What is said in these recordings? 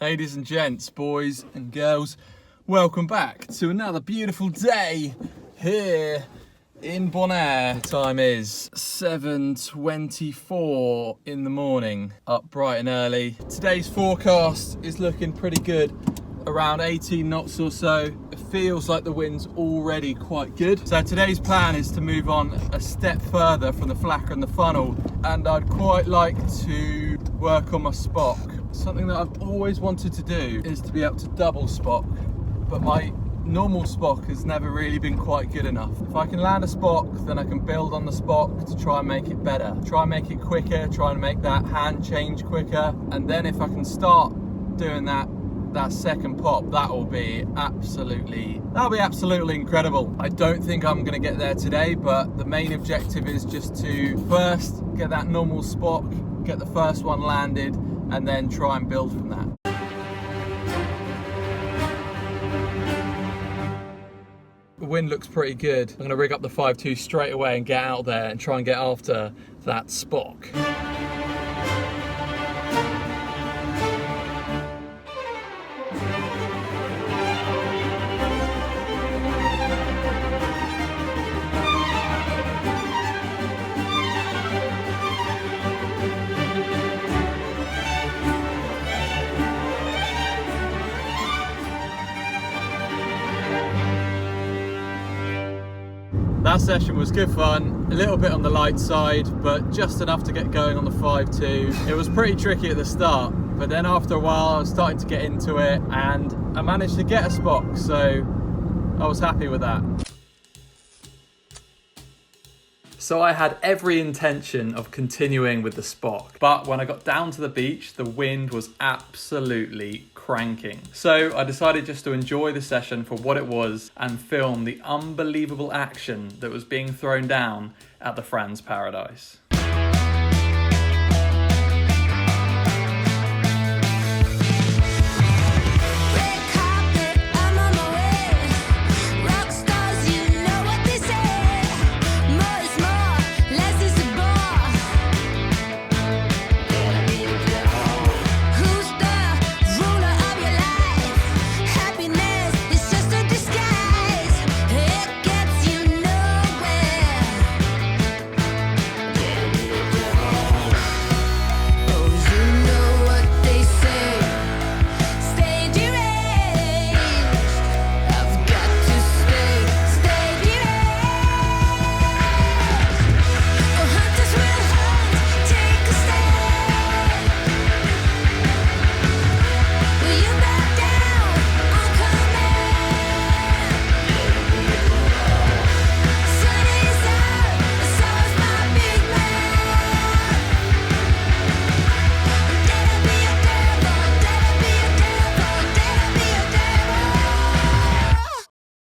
Ladies and gents, boys and girls, welcome back to another beautiful day here in Bonaire. The time is 7:24 in the morning, up bright and early. Today's forecast is looking pretty good, around 18 knots or so. It feels like the wind's already quite good. So today's plan is to move on a step further from the flacker and the funnel, and I'd quite like to work on my spock. Something that I've always wanted to do is to be able to double spock, but my normal spock has never really been quite good enough. If I can land a spock, then I can build on the spock to try and make it better, try and make it quicker, try and make that hand change quicker, and then if I can start doing that second pop, that'll be absolutely incredible. I don't think I'm going to get there today, but the main objective is just to first get that normal spock, get the first one landed, and then try and build from that. The wind looks pretty good. I'm going to rig up the 5.2 straight away and get out there and try and get after that spock. That session was good fun, a little bit on the light side, but just enough to get going on the 5.2. It was pretty tricky at the start, but then after a while I was starting to get into it and I managed to get a spock, so I was happy with that. So I had every intention of continuing with the spock, but when I got down to the beach, the wind was absolutely cranking. So I decided just to enjoy the session for what it was and film the unbelievable action that was being thrown down at the Franz Paradise.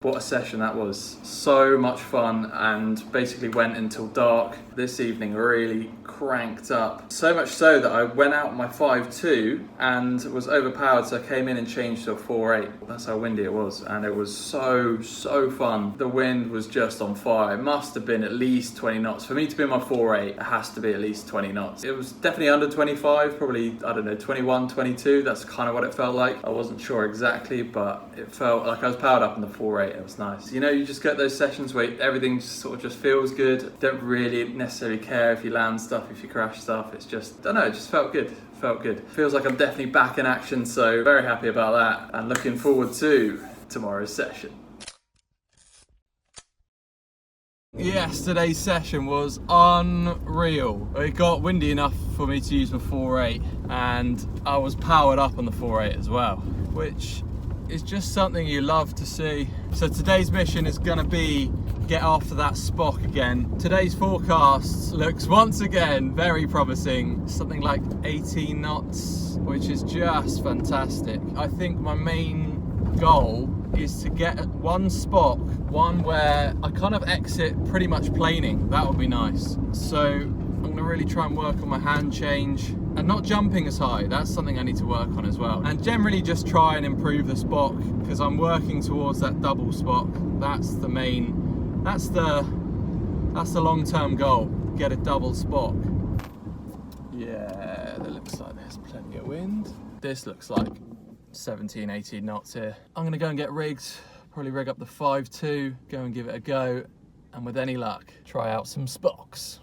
What a session that was. So much fun, and basically went until dark. This evening really cranked up. So much so that I went out my 5.2 and was overpowered, so I came in and changed to a 4.8. That's how windy it was, and it was so fun. The wind was just on fire. It must have been at least 20 knots. For me to be in my 4.8, it has to be at least 20 knots. It was definitely under 25, probably, I don't know, 21, 22. That's kind of what it felt like. I wasn't sure exactly, but it felt like I was powered up in the 4.8. It was nice. You know, you just get those sessions where everything just sort of just feels good. Don't really necessarily care if you land stuff, if you crash stuff. It's just, I don't know, it just felt good. Felt good. Feels like I'm definitely back in action, so very happy about that and looking forward to tomorrow's session. Yesterday's session was unreal. It got windy enough for me to use my 4.8 and I was powered up on the 4.8 as well, which is just something you love to see. So today's mission is gonna be get after that spock again. Today's forecast looks once again very promising, something like 18 knots, which is just fantastic. I think my main goal is to get one spock, one where I kind of exit pretty much planing. That would be nice. So I'm gonna really try and work on my hand change and not jumping as high. That's something I need to work on as well. And generally just try and improve the spock, because I'm working towards that double spock. That's the main, that's the long-term goal, get a double spock. Yeah, that looks like there's plenty of wind. This looks like 17, 18 knots here. I'm gonna go and get rigged, probably rig up the 5.2, go and give it a go, and with any luck, try out some spocks.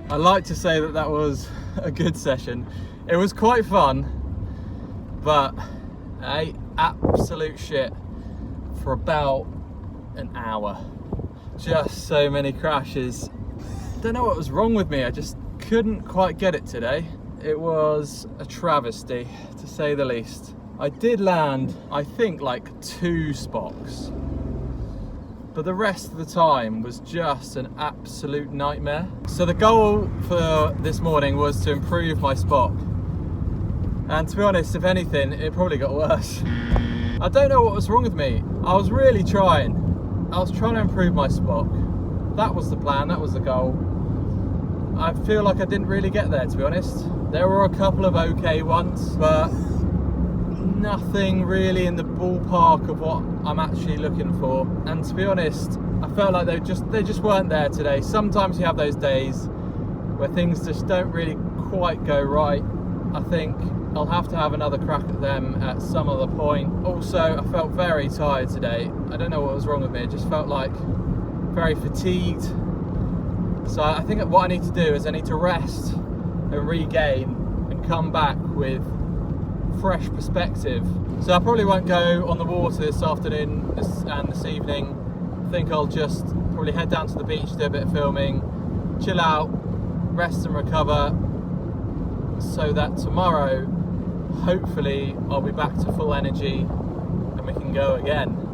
I like to say that was a good session. It was quite fun, but absolute shit for about an hour. Just so many crashes. Don't know what was wrong with me, I just couldn't quite get it today. It was a travesty, to say the least. I did land, I think, like 2 spocks, but the rest of the time was just an absolute nightmare. So the goal for this morning was to improve my spock. And to be honest, if anything, it probably got worse. I don't know what was wrong with me. I was really trying. I was trying to improve my spock. That was the plan, that was the goal. I feel like I didn't really get there, to be honest. There were a couple of okay ones, but nothing really in the ballpark of what I'm actually looking for. And to be honest, I felt like they just weren't there today. Sometimes you have those days where things just don't really quite go right. I think I'll have to have another crack at them at some other point. Also, I felt very tired today. I don't know what was wrong with me. I just felt like very fatigued. So I think what I need to do is I need to rest and regain and come back with fresh perspective. So I probably won't go on the water this afternoon and this evening. I think I'll just probably head down to the beach, do a bit of filming, chill out, rest and recover, so that tomorrow hopefully I'll be back to full energy and we can go again.